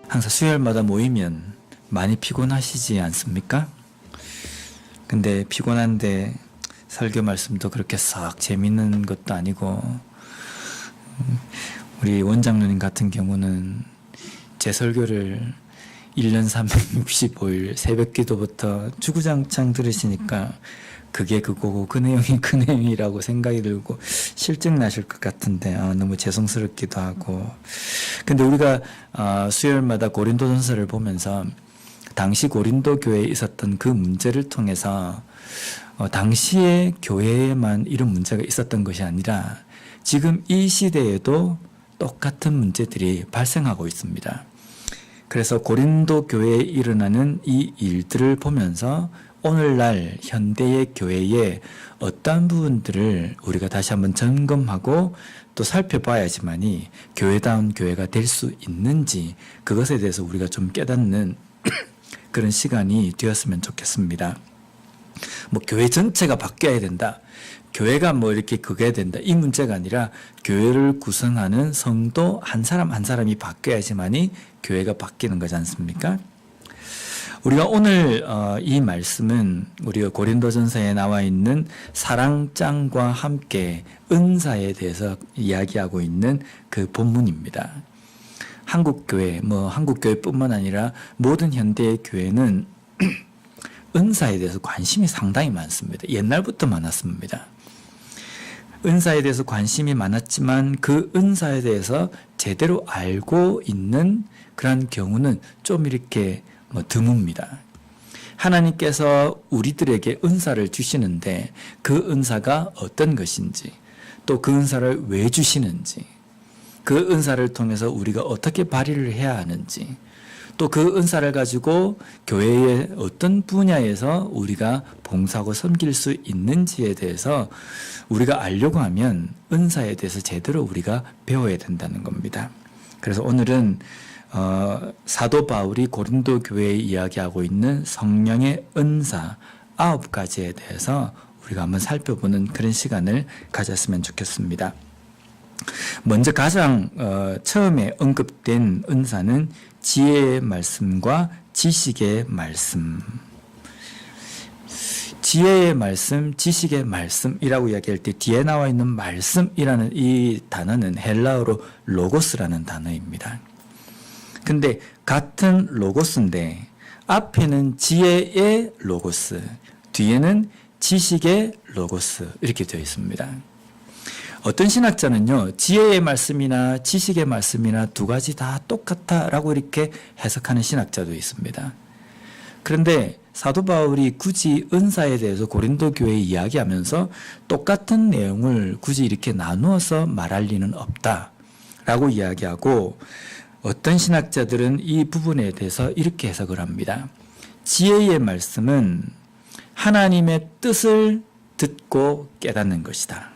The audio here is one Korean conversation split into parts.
항상 수요일마다 모이면 많이 피곤하시지 않습니까? 근데 피곤한데 설교 말씀도 그렇게 썩 재밌는 것도 아니고, 우리 원장님 같은 경우는 제 설교를 1년 365일 새벽 기도부터 주구장창 들으시니까 그게 그거고 그 내용이 그 내용이라고 생각이 들고 실증 나실 것 같은데 너무 죄송스럽기도 하고. 근데 우리가 수요일마다 고린도전서를 보면서 당시 고린도 교회에 있었던 그 문제를 통해서 당시의 교회에만 이런 문제가 있었던 것이 아니라 지금 이 시대에도 똑같은 문제들이 발생하고 있습니다. 그래서 고린도 교회에 일어나는 이 일들을 보면서 오늘날 현대의 교회에 어떠한 부분들을 우리가 다시 한번 점검하고 또 살펴봐야지만이 교회다운 교회가 될 수 있는지, 그것에 대해서 우리가 좀 깨닫는 그런 시간이 되었으면 좋겠습니다. 뭐 교회 전체가 바뀌어야 된다, 교회가 뭐 이렇게 그게 된다, 이 문제가 아니라 교회를 구성하는 성도 한 사람 한 사람이 바뀌어야지만이 교회가 바뀌는 거지 않습니까? 우리가 오늘 이 말씀은 우리가 고린도전서에 나와 있는 사랑장과 함께 은사에 대해서 이야기하고 있는 그 본문입니다. 한국교회, 한국교회뿐만 아니라 모든 현대의 교회는 은사에 대해서 관심이 상당히 많습니다. 옛날부터 많았습니다. 은사에 대해서 관심이 많았지만 그 은사에 대해서 제대로 알고 있는 그런 경우는 좀 이렇게 드뭅니다. 하나님께서 우리들에게 은사를 주시는데 그 은사가 어떤 것인지, 또 그 은사를 왜 주시는지, 그 은사를 통해서 우리가 어떻게 발휘를 해야 하는지, 또 그 은사를 가지고 교회의 어떤 분야에서 우리가 봉사하고 섬길 수 있는지에 대해서 우리가 알려고 하면 은사에 대해서 제대로 우리가 배워야 된다는 겁니다. 그래서 오늘은 사도 바울이 고린도 교회에 이야기하고 있는 성령의 은사 9가지에 대해서 우리가 한번 살펴보는 그런 시간을 가졌으면 좋겠습니다. 먼저 가장 처음에 언급된 은사는 지혜의 말씀과 지식의 말씀. 지혜의 말씀, 지식의 말씀이라고 이야기할 때 뒤에 나와 있는 말씀이라는 이 단어는 헬라어로 로고스라는 단어입니다. 근데 같은 로고스인데 앞에는 지혜의 로고스, 뒤에는 지식의 로고스 이렇게 되어 있습니다. 어떤 신학자는요, 지혜의 말씀이나 지식의 말씀이나 두 가지 다 똑같다라고 이렇게 해석하는 신학자도 있습니다. 그런데 사도 바울이 굳이 은사에 대해서 고린도 교회에 이야기하면서 똑같은 내용을 굳이 이렇게 나누어서 말할 리는 없다라고 이야기하고, 어떤 신학자들은 이 부분에 대해서 이렇게 해석을 합니다. 지혜의 말씀은 하나님의 뜻을 듣고 깨닫는 것이다.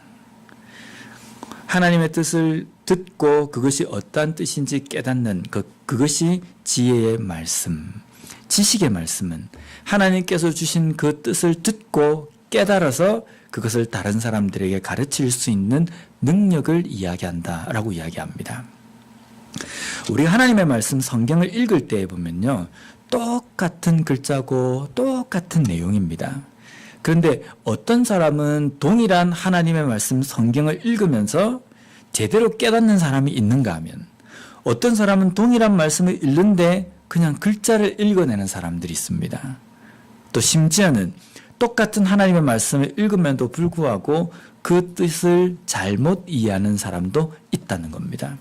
하나님의 뜻을 듣고 그것이 어떠한 뜻인지 깨닫는 그것이 지혜의 말씀. 지식의 말씀은 하나님께서 주신 그 뜻을 듣고 깨달아서 그것을 다른 사람들에게 가르칠 수 있는 능력을 이야기한다라고 이야기합니다. 우리 하나님의 말씀 성경을 읽을 때 보면요, 똑같은 글자고 똑같은 내용입니다. 그런데 어떤 사람은 동일한 하나님의 말씀 성경을 읽으면서 제대로 깨닫는 사람이 있는가 하면, 어떤 사람은 동일한 말씀을 읽는데 그냥 글자를 읽어내는 사람들이 있습니다. 또 심지어는 똑같은 하나님의 말씀을 읽음에도 불구하고 그 뜻을 잘못 이해하는 사람도 있다는 겁니다.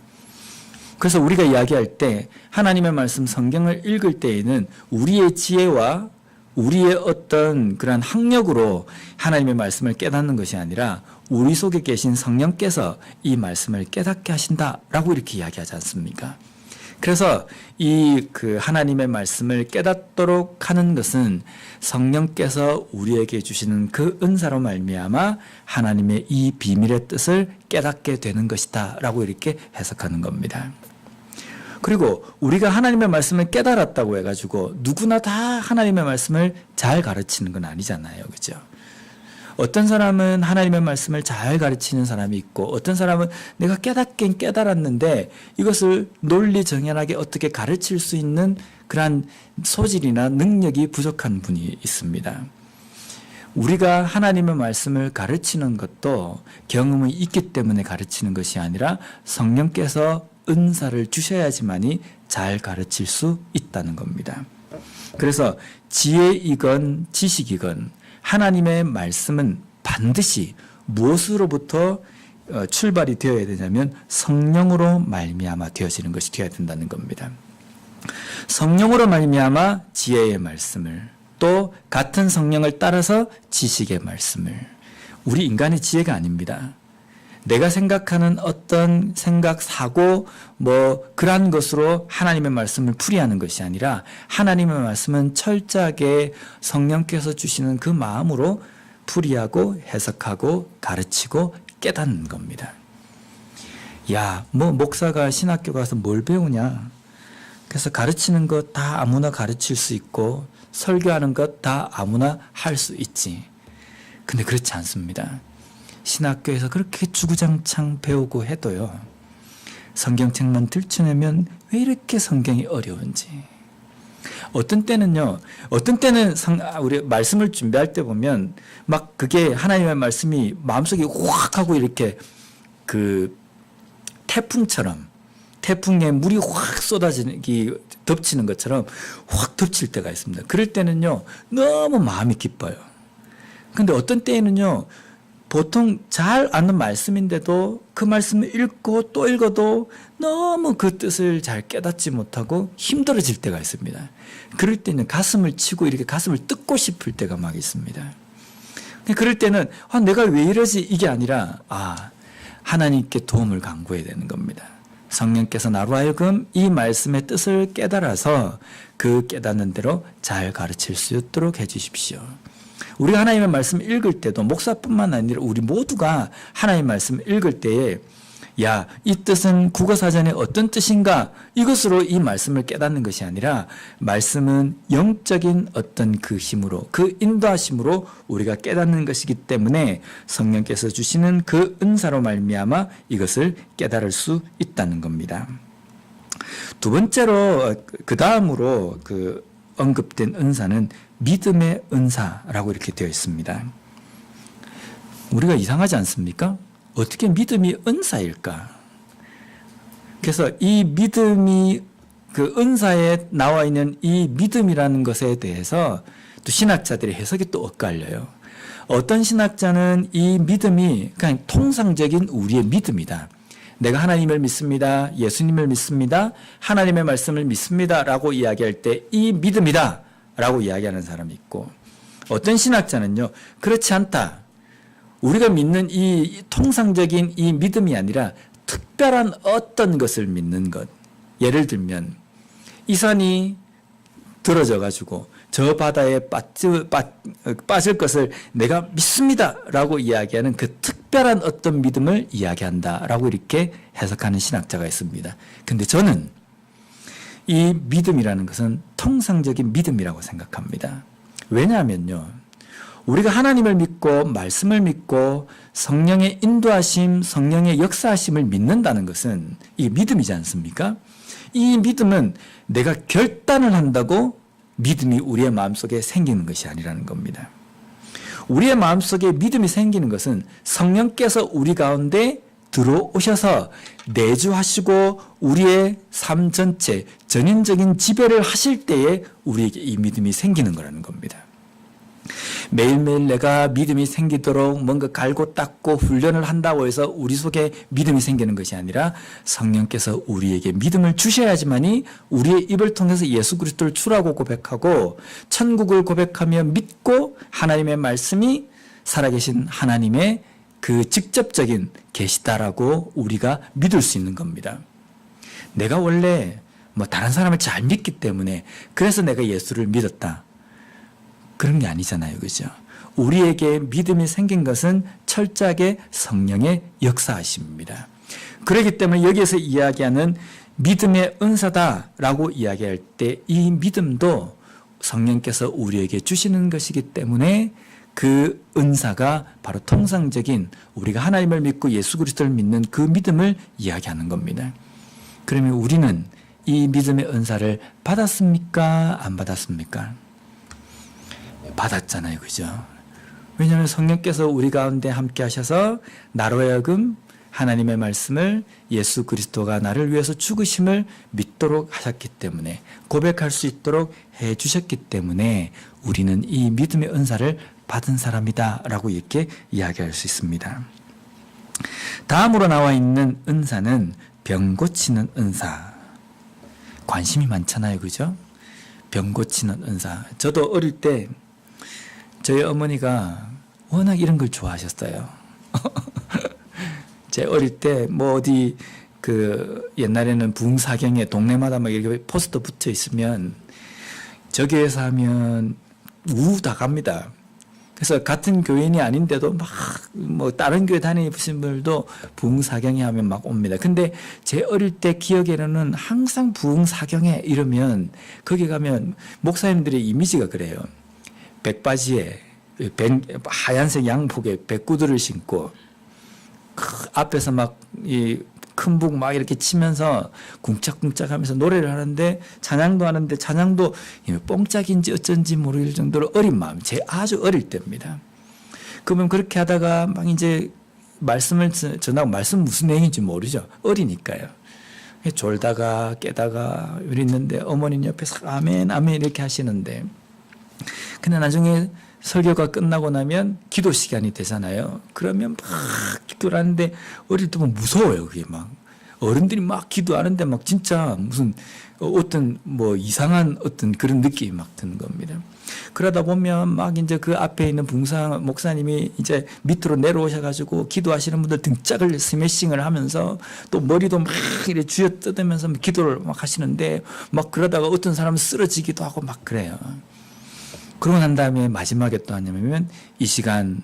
그래서 우리가 이야기할 때 하나님의 말씀 성경을 읽을 때에는 우리의 지혜와 우리의 어떤 그런 학력으로 하나님의 말씀을 깨닫는 것이 아니라 우리 속에 계신 성령께서 이 말씀을 깨닫게 하신다라고 이렇게 이야기하지 않습니까? 그래서 이 하나님의 말씀을 깨닫도록 하는 것은 성령께서 우리에게 주시는 그 은사로 말미암아 하나님의 이 비밀의 뜻을 깨닫게 되는 것이다라고 이렇게 해석하는 겁니다. 그리고 우리가 하나님의 말씀을 깨달았다고 해가지고 누구나 다 하나님의 말씀을 잘 가르치는 건 아니잖아요. 그죠? 어떤 사람은 하나님의 말씀을 잘 가르치는 사람이 있고 어떤 사람은 내가 깨닫긴 깨달았는데 이것을 논리정연하게 어떻게 가르칠 수 있는 그러한 소질이나 능력이 부족한 분이 있습니다. 우리가 하나님의 말씀을 가르치는 것도 경험이 있기 때문에 가르치는 것이 아니라 성령께서 은사를 주셔야지만이 잘 가르칠 수 있다는 겁니다. 그래서 지혜이건 지식이건 하나님의 말씀은 반드시 무엇으로부터 출발이 되어야 되냐면 성령으로 말미암아 되어지는 것이 되어야 된다는 겁니다. 성령으로 말미암아 지혜의 말씀을, 또 같은 성령을 따라서 지식의 말씀을. 우리 인간의 지혜가 아닙니다. 내가 생각하는 어떤 생각, 사고, 그러한 것으로 하나님의 말씀을 풀이하는 것이 아니라 하나님의 말씀은 철저하게 성령께서 주시는 그 마음으로 풀이하고 해석하고 가르치고 깨닫는 겁니다. 야, 목사가 신학교 가서 뭘 배우냐? 그래서 가르치는 것 다 아무나 가르칠 수 있고 설교하는 것 다 아무나 할 수 있지. 근데 그렇지 않습니다. 신학교에서 그렇게 주구장창 배우고 해도요, 성경책만 들춰내면 왜 이렇게 성경이 어려운지. 어떤 때는 우리 말씀을 준비할 때 보면 막 그게 하나님의 말씀이 마음속에 확 하고 이렇게 그 태풍에 물이 확 덮치는 것처럼 확 덮칠 때가 있습니다. 그럴 때는요, 너무 마음이 기뻐요. 근데 어떤 때에는요, 보통 잘 아는 말씀인데도 그 말씀을 읽고 또 읽어도 너무 그 뜻을 잘 깨닫지 못하고 힘들어질 때가 있습니다. 그럴 때는 가슴을 치고 이렇게 가슴을 뜯고 싶을 때가 막 있습니다. 그럴 때는 내가 왜 이러지? 이게 아니라 하나님께 도움을 간구해야 되는 겁니다. 성령께서 나로 하여금 이 말씀의 뜻을 깨달아서 그 깨닫는 대로 잘 가르칠 수 있도록 해 주십시오. 우리가 하나님의 말씀 읽을 때도 목사뿐만 아니라 우리 모두가 하나님의 말씀 읽을 때에 이 뜻은 국어사전에 어떤 뜻인가, 이것으로 이 말씀을 깨닫는 것이 아니라 말씀은 영적인 어떤 그 힘으로, 그 인도하심으로 우리가 깨닫는 것이기 때문에 성령께서 주시는 그 은사로 말미암아 이것을 깨달을 수 있다는 겁니다. 두 번째로 그 다음으로 언급된 은사는 믿음의 은사라고 이렇게 되어 있습니다. 우리가 이상하지 않습니까? 어떻게 믿음이 은사일까? 그래서 이 믿음이 그 은사에 나와 있는 이 믿음이라는 것에 대해서 또 신학자들의 해석이 또 엇갈려요. 어떤 신학자는 이 믿음이 그냥 통상적인 우리의 믿음이다. 내가 하나님을 믿습니다. 예수님을 믿습니다. 하나님의 말씀을 믿습니다. 라고 이야기할 때 이 믿음이다. 라고 이야기하는 사람이 있고, 어떤 신학자는요, 그렇지 않다. 우리가 믿는 이 통상적인 이 믿음이 아니라 특별한 어떤 것을 믿는 것. 예를 들면 이 산이 들어져 가지고 저 바다에 빠질 것을 내가 믿습니다 라고 이야기하는 그 특별한 어떤 믿음을 이야기한다 라고 이렇게 해석하는 신학자가 있습니다. 근데 저는 이 믿음이라는 것은 통상적인 믿음이라고 생각합니다. 왜냐하면요, 우리가 하나님을 믿고 말씀을 믿고 성령의 인도하심, 성령의 역사하심을 믿는다는 것은 이 믿음이지 않습니까? 이 믿음은 내가 결단을 한다고 믿음이 우리의 마음속에 생기는 것이 아니라는 겁니다. 우리의 마음속에 믿음이 생기는 것은 성령께서 우리 가운데 들어오셔서 내주하시고 우리의 삶 전체 전인적인 지배를 하실 때에 우리에게 이 믿음이 생기는 거라는 겁니다. 매일매일 내가 믿음이 생기도록 뭔가 갈고 닦고 훈련을 한다고 해서 우리 속에 믿음이 생기는 것이 아니라 성령께서 우리에게 믿음을 주셔야지만이 우리의 입을 통해서 예수 그리스도를 주라고 고백하고 천국을 고백하며 믿고 하나님의 말씀이 살아계신 하나님의 그 직접적인 계시다라고 우리가 믿을 수 있는 겁니다. 내가 원래 다른 사람을 잘 믿기 때문에 그래서 내가 예수를 믿었다. 그런 게 아니잖아요. 그죠? 우리에게 믿음이 생긴 것은 철저하게 성령의 역사하심입니다. 그렇기 때문에 여기에서 이야기하는 믿음의 은사다라고 이야기할 때 이 믿음도 성령께서 우리에게 주시는 것이기 때문에 그 은사가 바로 통상적인 우리가 하나님을 믿고 예수 그리스도를 믿는 그 믿음을 이야기하는 겁니다. 그러면 우리는 이 믿음의 은사를 받았습니까? 안 받았습니까? 받았잖아요. 그죠? 왜냐하면 성령께서 우리 가운데 함께 하셔서 나로 하여금 하나님의 말씀을 예수 그리스도가 나를 위해서 죽으심을 믿도록 하셨기 때문에, 고백할 수 있도록 해 주셨기 때문에 우리는 이 믿음의 은사를 받은 사람이다 라고 이렇게 이야기할 수 있습니다. 다음으로 나와 있는 은사는 병 고치는 은사. 관심이 많잖아요. 그죠? 병 고치는 은사. 저도 어릴 때 저희 어머니가 워낙 이런 걸 좋아하셨어요. 제 어릴 때 뭐 어디 그 옛날에는 부흥사경에 동네마다 막 이렇게 포스터 붙여 있으면 저기에서 하면 우 다 갑니다. 그래서 같은 교인이 아닌데도 막 뭐 다른 교회 다니신 분들도 부흥사경에 하면 막 옵니다. 근데 제 어릴 때 기억에는 항상 부흥사경에 이러면 거기 가면 목사님들의 이미지가 그래요. 백바지에 하얀색 양복에 백구두를 신고 앞에서 막 이 큰 북 막 이렇게 치면서 궁짝궁짝 하면서 노래를 하는데, 찬양도 하는데 찬양도 뽕짝인지 어쩐지 모를 정도로 어린 마음, 제 아주 어릴 때입니다. 그러면 그렇게 하다가 막 이제 말씀을 전하고, 말씀 무슨 내용인지 모르죠. 어리니까요. 졸다가 깨다가 이랬는데 어머니는 옆에서 아멘 아멘 이렇게 하시는데, 근데 나중에 설교가 끝나고 나면 기도 시간이 되잖아요. 그러면 막 기도를 하는데 어릴 때 보면 무서워요. 그게 막 어른들이 막 기도하는데 막 진짜 무슨 어떤 뭐 이상한 어떤 그런 느낌이 막 드는 겁니다. 그러다 보면 막 이제 그 앞에 있는 목사님이 이제 밑으로 내려오셔가지고 기도하시는 분들 등짝을 스매싱을 하면서 또 머리도 막 이렇게 쥐어 뜯으면서 기도를 막 하시는데, 막 그러다가 어떤 사람은 쓰러지기도 하고 막 그래요. 그러고 난 다음에 마지막에 또 하냐면 이 시간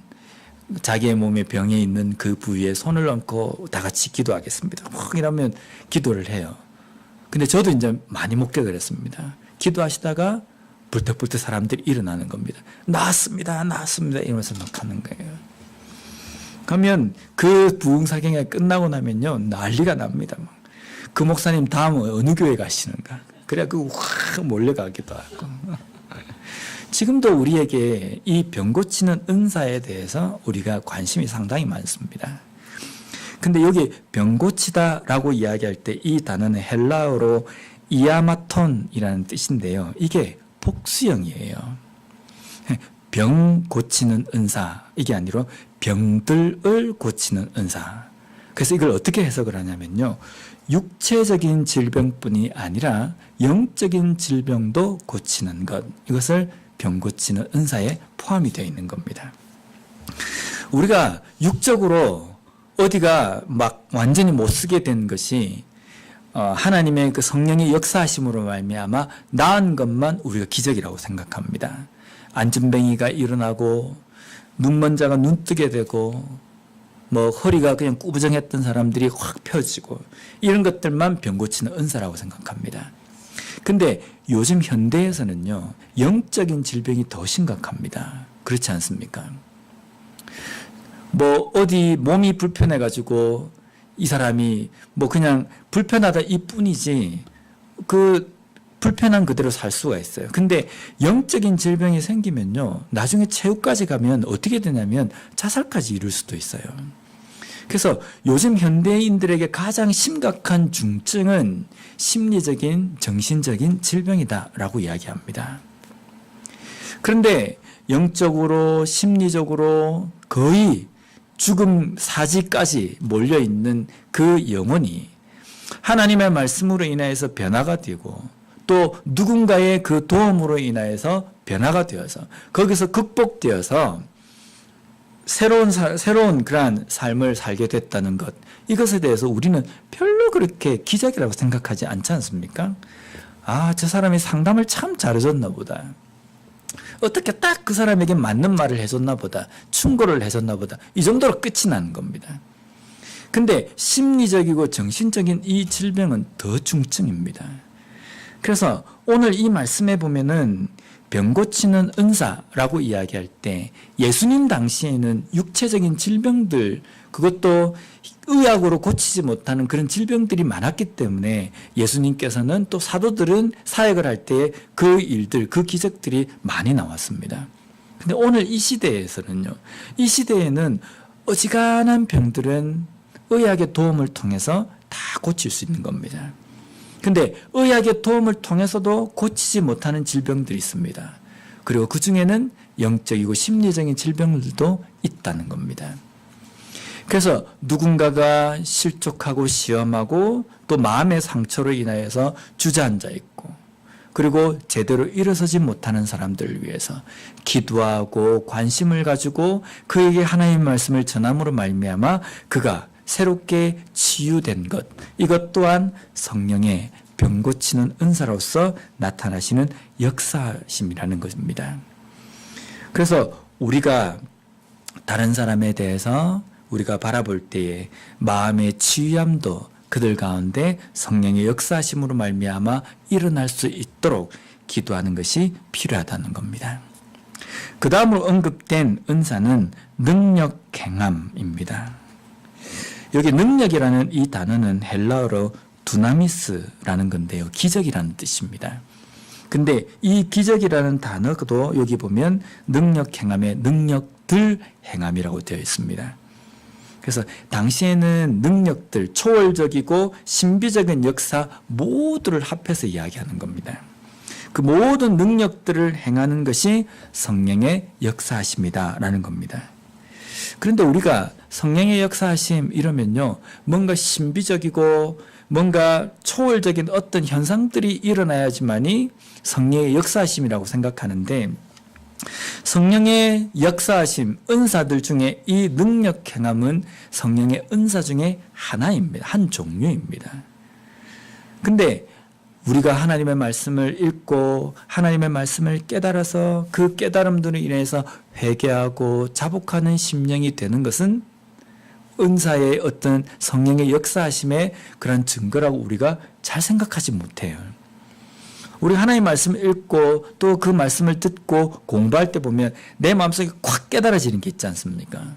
자기의 몸에 병에 있는 그 부위에 손을 얹고 다 같이 기도하겠습니다. 막 이러면 기도를 해요. 근데 저도 이제 많이 목격을 했습니다. 기도하시다가 불떡불떡 사람들이 일어나는 겁니다. 나았습니다. 나았습니다. 이러면서 막 하는 거예요. 그러면 그 부흥사경이 끝나고 나면요, 난리가 납니다. 그 목사님 다음은 어느 교회 가시는가? 그래야 확 몰려가기도 하고. 지금도 우리에게 이 병 고치는 은사에 대해서 우리가 관심이 상당히 많습니다. 근데 여기 병 고치다라고 이야기할 때 이 단어는 헬라어로 이아마톤이라는 뜻인데요. 이게 복수형이에요. 병 고치는 은사, 이게 아니라 병들을 고치는 은사. 그래서 이걸 어떻게 해석을 하냐면요, 육체적인 질병뿐이 아니라 영적인 질병도 고치는 것, 이것을 병 고치는 은사에 포함이 되어 있는 겁니다. 우리가 육적으로 어디가 막 완전히 못 쓰게 된 것이 하나님의 그 성령의 역사하심으로 말미암아 나은 것만 우리가 기적이라고 생각합니다. 안전뱅이가 일어나고 눈먼 자가 눈 뜨게 되고 뭐 허리가 그냥 꾸부정했던 사람들이 확 펴지고, 이런 것들만 병 고치는 은사라고 생각합니다. 근데 요즘 현대에서는요, 영적인 질병이 더 심각합니다. 그렇지 않습니까? 뭐 어디 몸이 불편해가지고 이 사람이 뭐 그냥 불편하다 이뿐이지 그 불편한 그대로 살 수가 있어요. 근데 영적인 질병이 생기면요, 나중에 최후까지 가면 어떻게 되냐면 자살까지 이룰 수도 있어요. 그래서 요즘 현대인들에게 가장 심각한 중증은 심리적인, 정신적인 질병이다라고 이야기합니다. 그런데 영적으로, 심리적으로 거의 죽음 사지까지 몰려있는 그 영혼이 하나님의 말씀으로 인하여서 변화가 되고, 또 누군가의 그 도움으로 인하여서 변화가 되어서 거기서 극복되어서 새로운 그러한 삶을 살게 됐다는 것, 이것에 대해서 우리는 별로 그렇게 기적이라고 생각하지 않지 않습니까? 아, 저 사람이 상담을 참 잘해줬나 보다. 어떻게 딱 그 사람에게 맞는 말을 해줬나 보다. 충고를 해줬나 보다. 이 정도로 끝이 나는 겁니다. 근데 심리적이고 정신적인 이 질병은 더 중증입니다. 그래서 오늘 이 말씀에 보면은 병 고치는 은사라고 이야기할 때 예수님 당시에는 육체적인 질병들, 그것도 의학으로 고치지 못하는 그런 질병들이 많았기 때문에 예수님께서는 또 사도들은 사역을 할 때 그 일들, 그 기적들이 많이 나왔습니다. 근데 오늘 이 시대에서는요, 이 시대에는 어지간한 병들은 의학의 도움을 통해서 다 고칠 수 있는 겁니다. 근데 의학의 도움을 통해서도 고치지 못하는 질병들이 있습니다. 그리고 그 중에는 영적이고 심리적인 질병들도 있다는 겁니다. 그래서 누군가가 실족하고 시험하고 또 마음의 상처로 인하여서 주저앉아 있고, 그리고 제대로 일어서지 못하는 사람들을 위해서 기도하고 관심을 가지고 그에게 하나님의 말씀을 전함으로 말미암아 그가 새롭게 치유된 것, 이것 또한 성령의 병 고치는 은사로서 나타나시는 역사심이라는 것입니다. 그래서 우리가 다른 사람에 대해서 우리가 바라볼 때에 마음의 치유함도 그들 가운데 성령의 역사심으로 말미암아 일어날 수 있도록 기도하는 것이 필요하다는 겁니다. 그 다음으로 언급된 은사는 능력 행함입니다. 여기 능력이라는 이 단어는 헬라어로 두나미스라는 건데요, 기적이라는 뜻입니다. 근데 이 기적이라는 단어도 여기 보면 능력 행함의 능력들 행함이라고 되어 있습니다. 그래서 당시에는 능력들, 초월적이고 신비적인 역사 모두를 합해서 이야기하는 겁니다. 그 모든 능력들을 행하는 것이 성령의 역사하심이다라는 겁니다. 그런데 우리가 성령의 역사하심 이러면요, 뭔가 신비적이고 뭔가 초월적인 어떤 현상들이 일어나야지만이 성령의 역사하심이라고 생각하는데, 성령의 역사하심, 은사들 중에 이 능력 행함은 성령의 은사 중에 하나입니다. 한 종류입니다. 근데 우리가 하나님의 말씀을 읽고 하나님의 말씀을 깨달아서 그 깨달음들로 인해서 회개하고 자복하는 심령이 되는 것은 은사의 어떤 성령의 역사하심의 그런 증거라고 우리가 잘 생각하지 못해요. 우리 하나님의 말씀을 읽고 또 그 말씀을 듣고 공부할 때 보면 내 마음속에 콱 깨달아지는 게 있지 않습니까?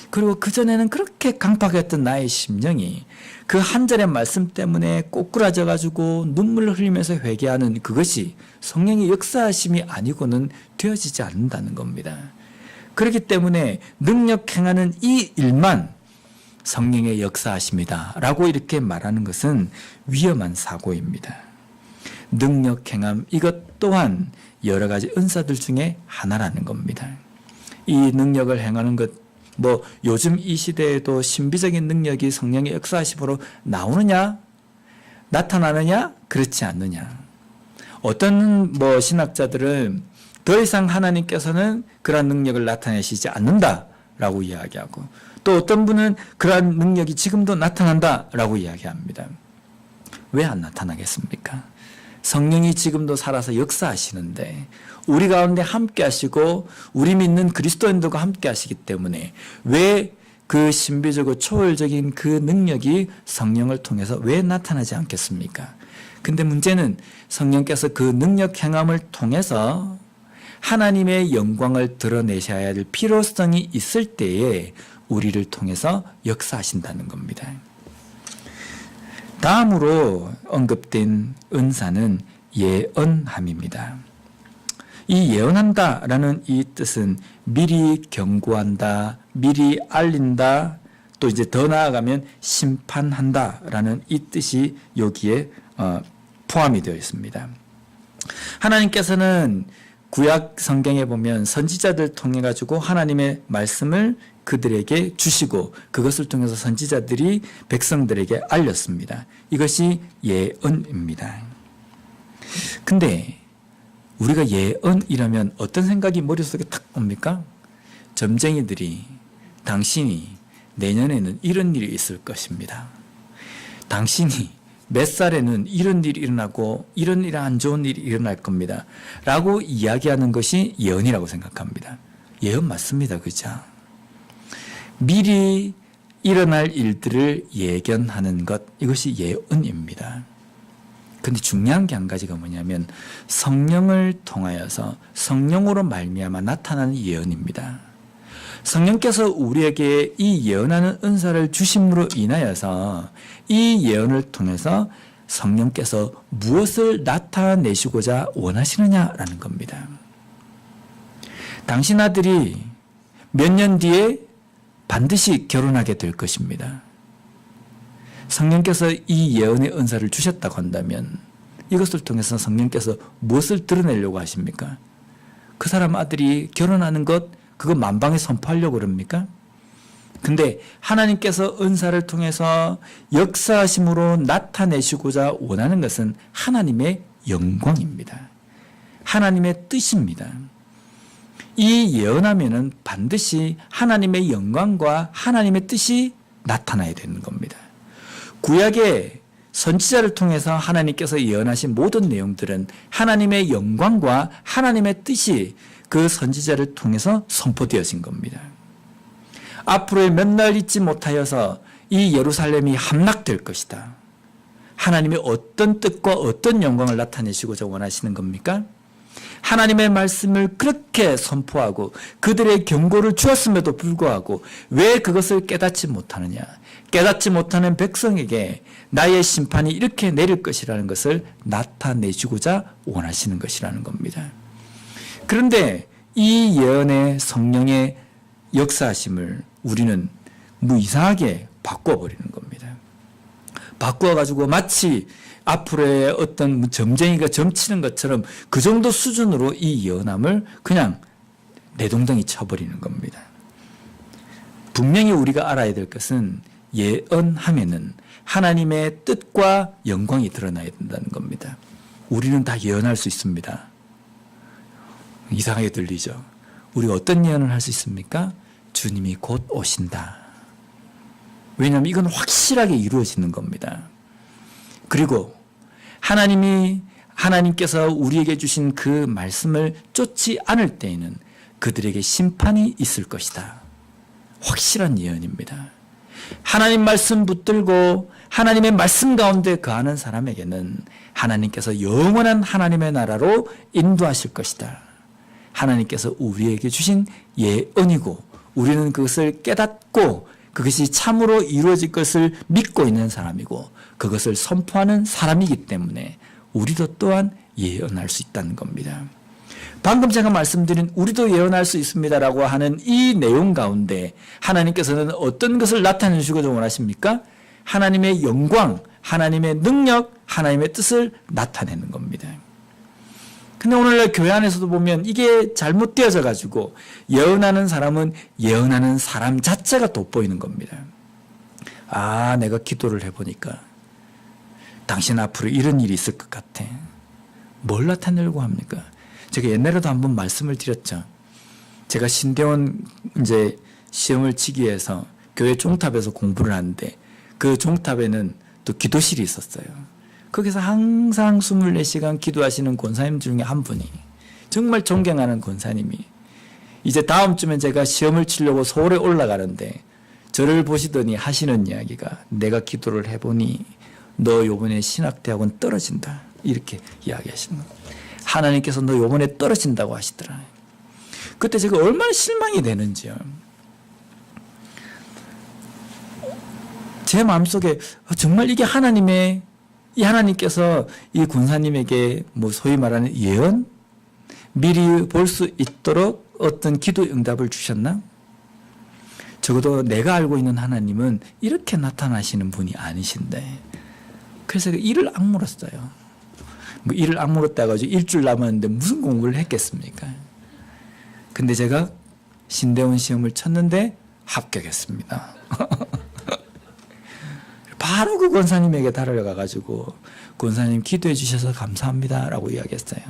그리고 그전에는 그렇게 강팍했던 나의 심령이 그 한 절의 말씀 때문에 꼬꾸라져 가지고 눈물을 흘리면서 회개하는 그것이 성령의 역사하심이 아니고는 되어지지 않는다는 겁니다. 그렇기 때문에 능력 행하는 이 일만 성령의 역사하심이다 라고 이렇게 말하는 것은 위험한 사고입니다. 능력 행함, 이것 또한 여러 가지 은사들 중에 하나라는 겁니다. 이 능력을 행하는 것, 요즘 이 시대에도 신비적인 능력이 성령의 역사하심으로 나오느냐, 나타나느냐, 그렇지 않느냐. 어떤 신학자들은 더 이상 하나님께서는 그러한 능력을 나타내시지 않는다라고 이야기하고, 또 어떤 분은 그러한 능력이 지금도 나타난다라고 이야기합니다. 왜 안 나타나겠습니까? 성령이 지금도 살아서 역사하시는데 우리 가운데 함께 하시고 우리 믿는 그리스도인들과 함께 하시기 때문에 왜 그 신비적이고 초월적인 그 능력이 성령을 통해서 왜 나타나지 않겠습니까? 근데 문제는 성령께서 그 능력 행함을 통해서 하나님의 영광을 드러내셔야 할 필요성이 있을 때에 우리를 통해서 역사하신다는 겁니다. 다음으로 언급된 은사는 예언함입니다. 이 예언한다라는 이 뜻은 미리 경고한다, 미리 알린다, 또 이제 더 나아가면 심판한다라는 이 뜻이 여기에 포함이 되어 있습니다. 하나님께서는 구약 성경에 보면 선지자들 통해 가지고 하나님의 말씀을 그들에게 주시고 그것을 통해서 선지자들이 백성들에게 알렸습니다. 이것이 예언입니다. 근데 우리가 예언이라면 어떤 생각이 머릿속에 탁 옵니까? 점쟁이들이 당신이 내년에는 이런 일이 있을 것입니다. 당신이 몇 살에는 이런 일이 일어나고 이런 일 안 좋은 일이 일어날 겁니다. 라고 이야기하는 것이 예언이라고 생각합니다. 예언 맞습니다. 그죠? 미리 일어날 일들을 예견하는 것, 이것이 예언입니다. 근데 중요한 게 한 가지가 뭐냐면 성령을 통하여서 성령으로 말미암아 나타나는 예언입니다. 성령께서 우리에게 이 예언하는 은사를 주심으로 인하여서 이 예언을 통해서 성령께서 무엇을 나타내시고자 원하시느냐라는 겁니다. 당신 아들이 몇 년 뒤에 반드시 결혼하게 될 것입니다. 성령께서 이 예언의 은사를 주셨다고 한다면 이것을 통해서 성령께서 무엇을 드러내려고 하십니까? 그 사람 아들이 결혼하는 것, 그거 만방에 선포하려고 그럽니까? 근데 하나님께서 은사를 통해서 역사하심으로 나타내시고자 원하는 것은 하나님의 영광입니다. 하나님의 뜻입니다. 이 예언하면은 반드시 하나님의 영광과 하나님의 뜻이 나타나야 되는 겁니다. 구약의 선지자를 통해서 하나님께서 예언하신 모든 내용들은 하나님의 영광과 하나님의 뜻이 그 선지자를 통해서 선포되어진 겁니다. 앞으로의 몇 날 잊지 못하여서 이 예루살렘이 함락될 것이다. 하나님의 어떤 뜻과 어떤 영광을 나타내시고자 원하시는 겁니까? 하나님의 말씀을 그렇게 선포하고 그들의 경고를 주었음에도 불구하고 왜 그것을 깨닫지 못하느냐? 깨닫지 못하는 백성에게 나의 심판이 이렇게 내릴 것이라는 것을 나타내주고자 원하시는 것이라는 겁니다. 그런데 이 예언의 성령의 역사하심을 우리는 이상하게 바꿔버리는 겁니다. 바꾸어가지고 마치 앞으로의 어떤 점쟁이가 점치는 것처럼 그 정도 수준으로 이 예언함을 그냥 내동댕이 쳐버리는 겁니다. 분명히 우리가 알아야 될 것은 예언하면은 하나님의 뜻과 영광이 드러나야 된다는 겁니다. 우리는 다 예언할 수 있습니다. 이상하게 들리죠? 우리가 어떤 예언을 할 수 있습니까? 주님이 곧 오신다. 왜냐하면 이건 확실하게 이루어지는 겁니다. 그리고 하나님께서 우리에게 주신 그 말씀을 쫓지 않을 때에는 그들에게 심판이 있을 것이다. 확실한 예언입니다. 하나님 말씀 붙들고 하나님의 말씀 가운데 거하는 사람에게는 하나님께서 영원한 하나님의 나라로 인도하실 것이다. 하나님께서 우리에게 주신 예언이고 우리는 그것을 깨닫고 그것이 참으로 이루어질 것을 믿고 있는 사람이고 그것을 선포하는 사람이기 때문에 우리도 또한 예언할 수 있다는 겁니다. 방금 제가 말씀드린 우리도 예언할 수 있습니다라고 하는 이 내용 가운데 하나님께서는 어떤 것을 나타내 주시고자 원하십니까? 하나님의 영광, 하나님의 능력, 하나님의 뜻을 나타내는 겁니다. 근데 오늘날 교회 안에서도 보면 이게 잘못되어져 가지고 예언하는 사람은 예언하는 사람 자체가 돋보이는 겁니다. 아, 내가 기도를 해보니까 당신 앞으로 이런 일이 있을 것 같아. 뭘 나타내려고 합니까? 제가 옛날에도 한번 말씀을 드렸죠. 제가 신대원 이제 시험을 치기 위해서 교회 종탑에서 공부를 하는데 그 종탑에는 또 기도실이 있었어요. 거기서 항상 24시간 기도하시는 권사님 중에 한 분이 정말 존경하는 권사님이 이제 다음 주면 제가 시험을 치려고 서울에 올라가는데 저를 보시더니 하시는 이야기가 내가 기도를 해보니 너 요번에 신학대학원 떨어진다. 이렇게 이야기하시는 거예요. 하나님께서 너 요번에 떨어진다고 하시더라. 그때 제가 얼마나 실망이 되는지요. 제 마음속에 정말 이게 이 하나님께서 이 권사님에게 소위 말하는 예언? 미리 볼 수 있도록 어떤 기도 응답을 주셨나? 적어도 내가 알고 있는 하나님은 이렇게 나타나시는 분이 아니신데 그래서 이를 악물었어요. 이를 악물었다 해가지고 일주일 남았는데 무슨 공부를 했겠습니까? 근데 제가 신대원 시험을 쳤는데 합격했습니다. 바로 그 권사님에게 달려가가지고 권사님 기도해 주셔서 감사합니다 라고 이야기했어요.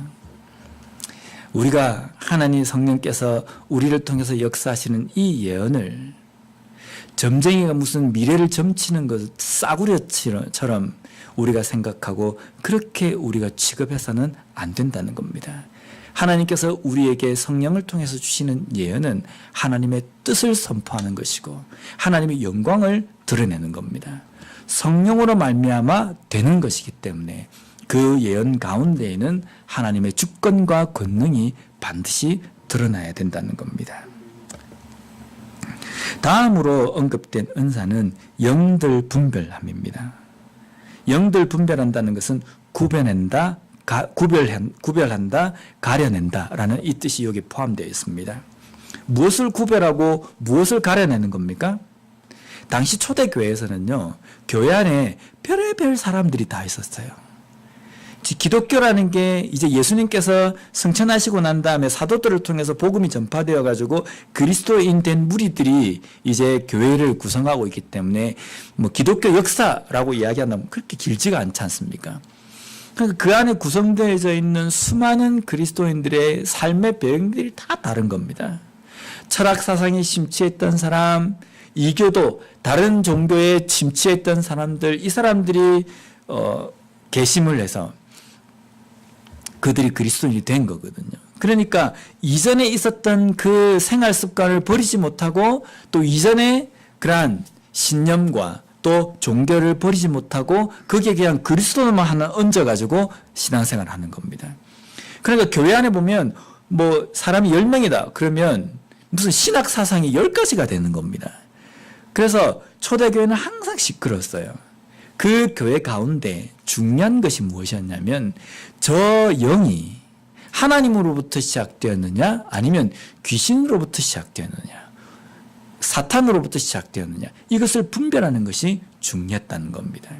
우리가 하나님 성령께서 우리를 통해서 역사하시는 이 예언을 점쟁이가 무슨 미래를 점치는 것 싸구려처럼 우리가 생각하고 그렇게 우리가 취급해서는 안 된다는 겁니다. 하나님께서 우리에게 성령을 통해서 주시는 예언은 하나님의 뜻을 선포하는 것이고 하나님의 영광을 드러내는 겁니다. 성령으로 말미암아 되는 것이기 때문에 그 예언 가운데에는 하나님의 주권과 권능이 반드시 드러나야 된다는 겁니다. 다음으로 언급된 은사는 영들 분별함입니다. 영들 분별한다는 것은 구별한다, 가려낸다라는 이 뜻이 여기 포함되어 있습니다. 무엇을 구별하고 무엇을 가려내는 겁니까? 당시 초대교회에서는요, 교회 안에 별의별 사람들이 다 있었어요. 기독교라는 게 이제 예수님께서 승천하시고 난 다음에 사도들을 통해서 복음이 전파되어 가지고 그리스도인 된 무리들이 이제 교회를 구성하고 있기 때문에 뭐 기독교 역사라고 이야기한다면 그렇게 길지가 않지 않습니까? 그러니까 그 안에 구성되어져 있는 수많은 그리스도인들의 삶의 배경들이 다 다른 겁니다. 철학 사상에 심취했던 사람, 이교도, 다른 종교에 심취했던 사람들, 이 사람들이 개심을 해서 그들이 그리스도인이 된 거거든요. 그러니까 이전에 있었던 그 생활 습관을 버리지 못하고 또 이전에 그러한 신념과 또 종교를 버리지 못하고 거기에 그냥 그리스도만 하나 얹어가지고 신앙생활을 하는 겁니다. 그러니까 교회 안에 보면 뭐 사람이 10명이다. 그러면 무슨 신학 사상이 10가지가 되는 겁니다. 그래서 초대교회는 항상 시끄러웠어요. 그 교회 가운데 중요한 것이 무엇이었냐면 저 영이 하나님으로부터 시작되었느냐 아니면 귀신으로부터 시작되었느냐 사탄으로부터 시작되었느냐 이것을 분별하는 것이 중요했다는 겁니다.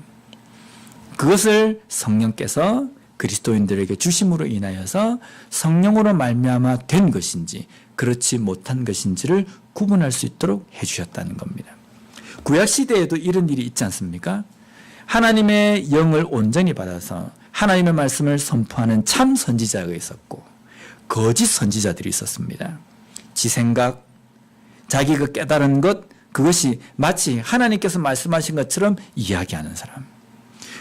그것을 성령께서 그리스도인들에게 주심으로 인하여서 성령으로 말미암아 된 것인지 그렇지 못한 것인지를 구분할 수 있도록 해주셨다는 겁니다. 구약시대에도 이런 일이 있지 않습니까? 하나님의 영을 온전히 받아서 하나님의 말씀을 선포하는 참 선지자가 있었고 거짓 선지자들이 있었습니다. 지 생각, 자기가 깨달은 것, 그것이 마치 하나님께서 말씀하신 것처럼 이야기하는 사람.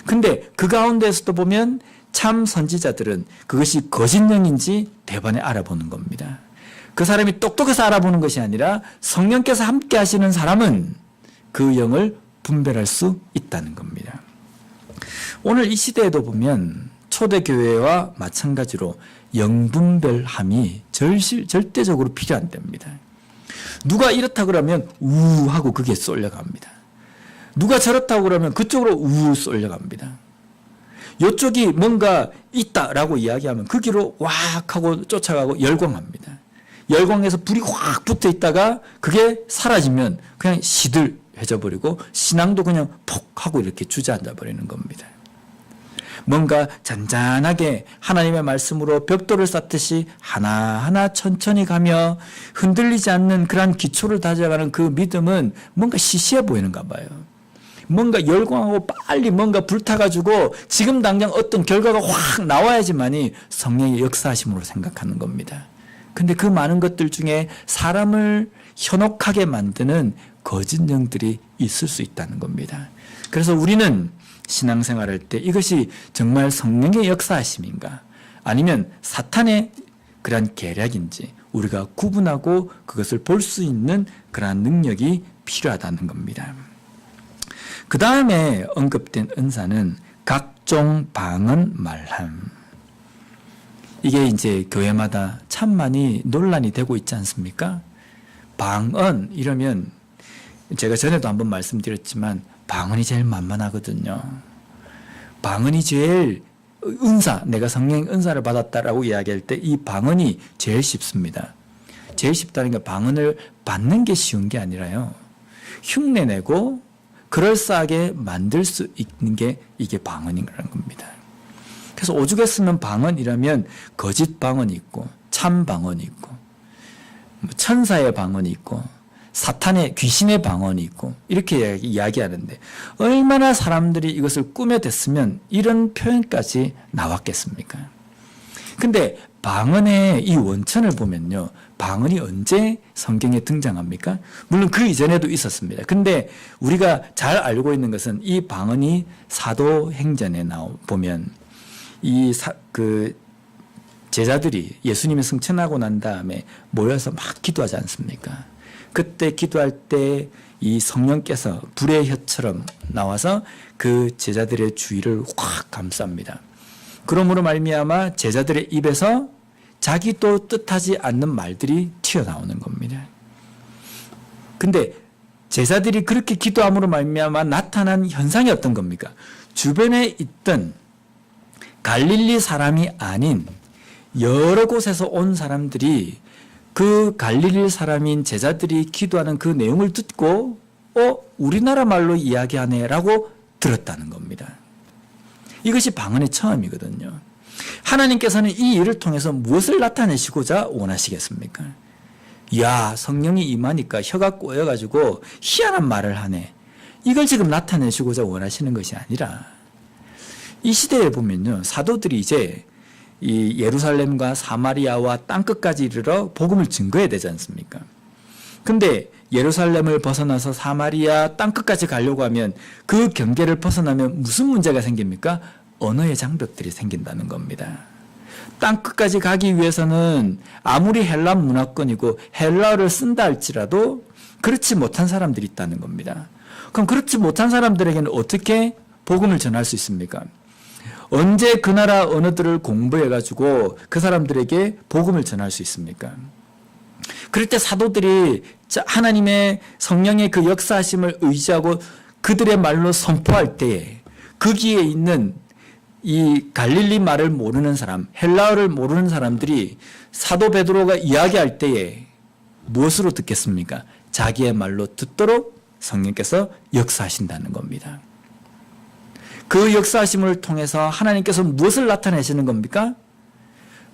근데 그 가운데에서도 보면 참 선지자들은 그것이 거짓 영인지 대번에 알아보는 겁니다. 그 사람이 똑똑해서 알아보는 것이 아니라 성령께서 함께 하시는 사람은 그 영을 분별할 수 있다는 겁니다. 오늘 이 시대에도 보면 초대교회와 마찬가지로 영분별함이 절대적으로 필요한 때입니다. 누가 이렇다 그러면 우 하고 그게 쏠려갑니다. 누가 저렇다고 그러면 그쪽으로 우 쏠려갑니다. 이쪽이 뭔가 있다라고 이야기하면 그 길로 왁 하고 쫓아가고 열광합니다. 열광해서 불이 확 붙어 있다가 그게 사라지면 그냥 시들해져 버리고 신앙도 그냥 폭 하고 이렇게 주저앉아 버리는 겁니다. 뭔가 잔잔하게 하나님의 말씀으로 벽돌을 쌓듯이 하나하나 천천히 가며 흔들리지 않는 그러한 기초를 다져가는 그 믿음은 뭔가 시시해 보이는가 봐요. 뭔가 열광하고 빨리 뭔가 불타가지고 지금 당장 어떤 결과가 확 나와야지만이 성령의 역사하심으로 생각하는 겁니다. 근데 그 많은 것들 중에 사람을 현혹하게 만드는 거짓 영들이 있을 수 있다는 겁니다. 그래서 우리는 신앙생활할 때 이것이 정말 성령의 역사하심인가 아니면 사탄의 그러한 계략인지 우리가 구분하고 그것을 볼 수 있는 그러한 능력이 필요하다는 겁니다. 그 다음에 언급된 은사는 각종 방언 말함. 이게 이제 교회마다 참 많이 논란이 되고 있지 않습니까? 방언 이러면 제가 전에도 한번 말씀드렸지만 방언이 제일 만만하거든요. 방언이 제일 은사, 내가 성령의 은사를 받았다라고 이야기할 때 이 방언이 제일 쉽습니다. 제일 쉽다는 게 방언을 받는 게 쉬운 게 아니라요. 흉내내고 그럴싸하게 만들 수 있는 게 이게 방언이라는 겁니다. 그래서 오죽에 쓰면 방언이라면 거짓 방언이 있고 참 방언이 있고 천사의 방언이 있고 사탄의 귀신의 방언이 있고 이렇게 이야기하는데 얼마나 사람들이 이것을 꾸며댔으면 이런 표현까지 나왔겠습니까? 근데 방언의 이 원천을 보면요. 방언이 언제 성경에 등장합니까? 물론 그 이전에도 있었습니다. 근데 우리가 잘 알고 있는 것은 이 방언이 사도행전에 보면 제자들이 예수님이 승천하고 난 다음에 모여서 막 기도하지 않습니까? 그때 기도할 때 이 성령께서 불의 혀처럼 나와서 그 제자들의 주위를 확 감쌉니다. 그러므로 말미암아 제자들의 입에서 자기도 뜻하지 않는 말들이 튀어나오는 겁니다. 근데 제자들이 그렇게 기도함으로 말미암아 나타난 현상이 어떤 겁니까? 주변에 있던 갈릴리 사람이 아닌 여러 곳에서 온 사람들이 그 갈릴리 사람인 제자들이 기도하는 그 내용을 듣고 우리나라 말로 이야기하네라고 들었다는 겁니다. 이것이 방언의 처음이거든요. 하나님께서는 이 일을 통해서 무엇을 나타내시고자 원하시겠습니까? 야, 성령이 임하니까 혀가 꼬여가지고 희한한 말을 하네. 이걸 지금 나타내시고자 원하시는 것이 아니라 이 시대에 보면요, 사도들이 이제 이 예루살렘과 사마리아와 땅끝까지 이르러 복음을 증거해야 되지 않습니까? 근데 예루살렘을 벗어나서 사마리아 땅끝까지 가려고 하면 그 경계를 벗어나면 무슨 문제가 생깁니까? 언어의 장벽들이 생긴다는 겁니다. 땅끝까지 가기 위해서는 아무리 헬라 문화권이고 헬라어를 쓴다 할지라도 그렇지 못한 사람들이 있다는 겁니다. 그럼 그렇지 못한 사람들에게는 어떻게 복음을 전할 수 있습니까? 언제 그 나라 언어들을 공부해가지고 그 사람들에게 복음을 전할 수 있습니까? 그럴 때 사도들이 하나님의 성령의 그 역사하심을 의지하고 그들의 말로 선포할 때에 거기에 있는 이 갈릴리 말을 모르는 사람, 헬라어를 모르는 사람들이 사도 베드로가 이야기할 때에 무엇으로 듣겠습니까? 자기의 말로 듣도록 성령께서 역사하신다는 겁니다. 그 역사하심을 통해서 하나님께서 무엇을 나타내시는 겁니까?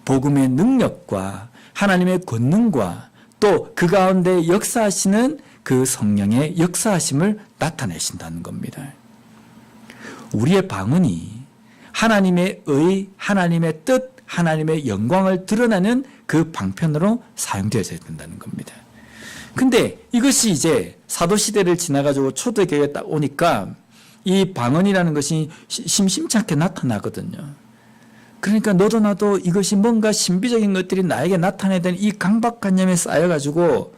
복음의 능력과 하나님의 권능과 또 그 가운데 역사하시는 그 성령의 역사하심을 나타내신다는 겁니다. 우리의 방언이 하나님의 의, 하나님의 뜻, 하나님의 영광을 드러내는 그 방편으로 사용되어져야 된다는 겁니다. 근데 이것이 이제 사도시대를 지나가지고 초대교회에 딱 오니까 이 방언이라는 것이 심심찮게 나타나거든요. 그러니까 너도 나도 이것이 뭔가 신비적인 것들이 나에게 나타나야 되는 이 강박관념에 쌓여가지고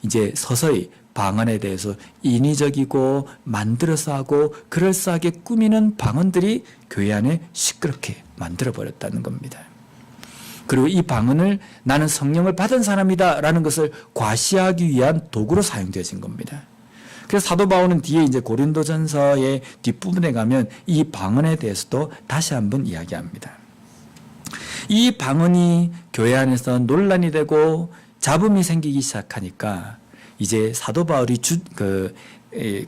이제 서서히 방언에 대해서 인위적이고 만들어서 하고 그럴싸하게 꾸미는 방언들이 교회 안에 시끄럽게 만들어버렸다는 겁니다. 그리고 이 방언을 나는 성령을 받은 사람이다 라는 것을 과시하기 위한 도구로 사용되어진 겁니다. 그래서 사도 바울은 뒤에 이제 고린도전서의 뒷부분에 가면 이 방언에 대해서도 다시 한번 이야기합니다. 이 방언이 교회 안에서 논란이 되고 잡음이 생기기 시작하니까 이제 사도 바울이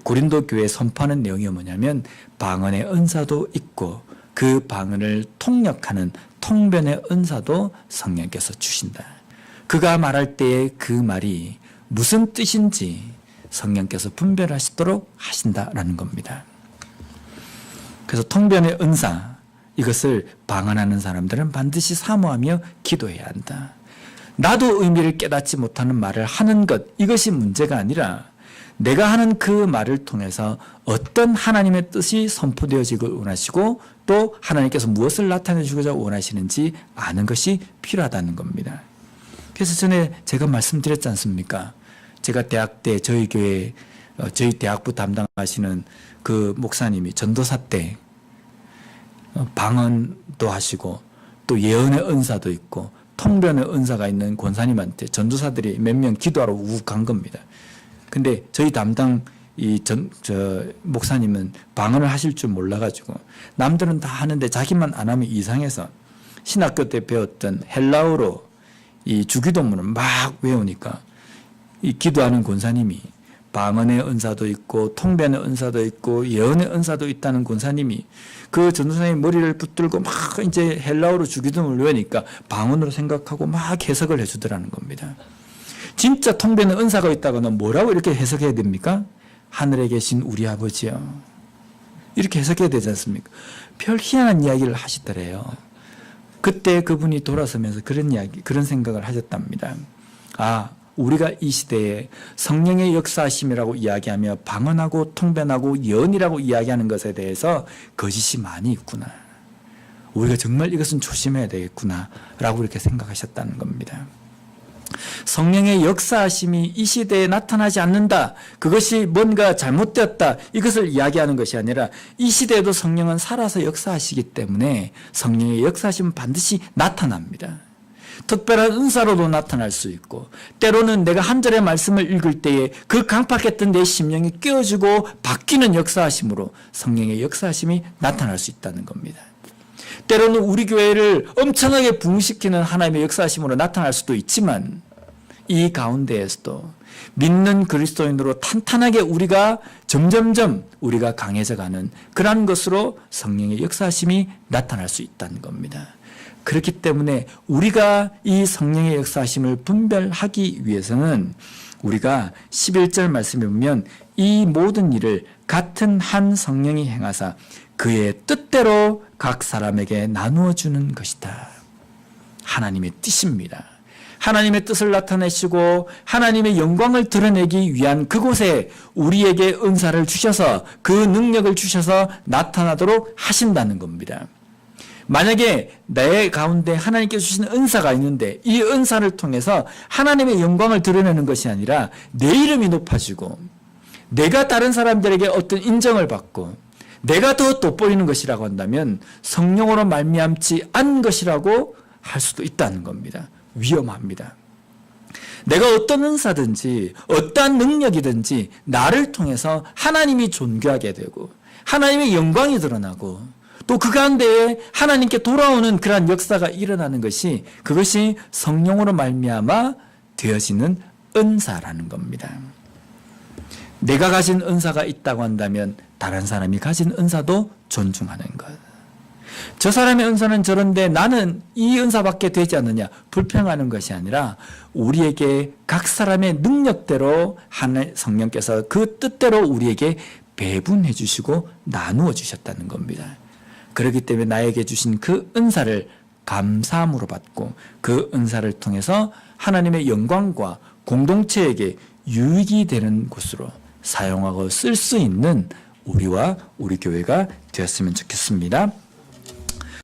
고린도 교회에 선포하는 내용이 뭐냐면 방언의 은사도 있고 그 방언을 통역하는 통변의 은사도 성령께서 주신다. 그가 말할 때에 그 말이 무슨 뜻인지 성령께서 분별하시도록 하신다라는 겁니다. 그래서 통변의 은사, 이것을 방언하는 사람들은 반드시 사모하며 기도해야 한다. 나도 의미를 깨닫지 못하는 말을 하는 것, 이것이 문제가 아니라 내가 하는 그 말을 통해서 어떤 하나님의 뜻이 선포되어지길 원하시고 또 하나님께서 무엇을 나타내주고자 원하시는지 아는 것이 필요하다는 겁니다. 그래서 전에 제가 말씀드렸지 않습니까? 제가 대학 때 저희 교회, 저희 대학부 담당하시는 그 목사님이 전도사 때 방언도 하시고 또 예언의 은사도 있고 통변의 은사가 있는 권사님한테 전도사들이 몇 명 기도하러 우욱 간 겁니다. 근데 저희 담당 목사님은 방언을 하실 줄 몰라가지고 남들은 다 하는데 자기만 안 하면 이상해서 신학교 때 배웠던 헬라어로 이 주기도문을 막 외우니까 이 기도하는 권사님이 방언의 은사도 있고 통변의 은사도 있고 예언의 은사도 있다는 권사님이 그 전도사님 머리를 붙들고 막 이제 헬라어로 주기도문을 외우니까 방언으로 생각하고 막 해석을 해주더라는 겁니다. 진짜 통변의 은사가 있다고는 뭐라고 이렇게 해석해야 됩니까? 하늘에 계신 우리 아버지요. 이렇게 해석해야 되지 않습니까? 별 희한한 이야기를 하시더래요. 그때 그분이 돌아서면서 그런 생각을 하셨답니다. 아, 우리가 이 시대에 성령의 역사하심이라고 이야기하며 방언하고 통변하고 예언이라고 이야기하는 것에 대해서 거짓이 많이 있구나. 우리가 정말 이것은 조심해야 되겠구나 라고 이렇게 생각하셨다는 겁니다. 성령의 역사하심이 이 시대에 나타나지 않는다. 그것이 뭔가 잘못되었다. 이것을 이야기하는 것이 아니라 이 시대에도 성령은 살아서 역사하시기 때문에 성령의 역사하심은 반드시 나타납니다. 특별한 은사로도 나타날 수 있고 때로는 내가 한 절의 말씀을 읽을 때에 그 강팍했던 내 심령이 깨어지고 바뀌는 역사하심으로 성령의 역사하심이 나타날 수 있다는 겁니다. 때로는 우리 교회를 엄청나게 부흥시키는 하나님의 역사하심으로 나타날 수도 있지만 이 가운데에서도 믿는 그리스도인으로 탄탄하게 우리가 점점점 우리가 강해져가는 그러한 것으로 성령의 역사하심이 나타날 수 있다는 겁니다. 그렇기 때문에 우리가 이 성령의 역사하심을 분별하기 위해서는 우리가 11절 말씀에 보면 이 모든 일을 같은 한 성령이 행하사 그의 뜻대로 각 사람에게 나누어 주는 것이다. 하나님의 뜻입니다. 하나님의 뜻을 나타내시고 하나님의 영광을 드러내기 위한 그곳에 우리에게 은사를 주셔서 그 능력을 주셔서 나타나도록 하신다는 겁니다. 만약에 내 가운데 하나님께 주신 은사가 있는데 이 은사를 통해서 하나님의 영광을 드러내는 것이 아니라 내 이름이 높아지고 내가 다른 사람들에게 어떤 인정을 받고 내가 더 돋보이는 것이라고 한다면 성령으로 말미암지 않은 것이라고 할 수도 있다는 겁니다. 위험합니다. 내가 어떤 은사든지 어떠한 능력이든지 나를 통해서 하나님이 존귀하게 되고 하나님의 영광이 드러나고 또 그 가운데에 하나님께 돌아오는 그러한 역사가 일어나는 것이 그것이 성령으로 말미암아 되어지는 은사라는 겁니다. 내가 가진 은사가 있다고 한다면 다른 사람이 가진 은사도 존중하는 것. 저 사람의 은사는 저런데 나는 이 은사밖에 되지 않느냐 불평하는 것이 아니라 우리에게 각 사람의 능력대로 하나님 성령께서 그 뜻대로 우리에게 배분해 주시고 나누어 주셨다는 겁니다. 그렇기 때문에 나에게 주신 그 은사를 감사함으로 받고 그 은사를 통해서 하나님의 영광과 공동체에게 유익이 되는 곳으로 사용하고 쓸 수 있는 우리와 우리 교회가 되었으면 좋겠습니다.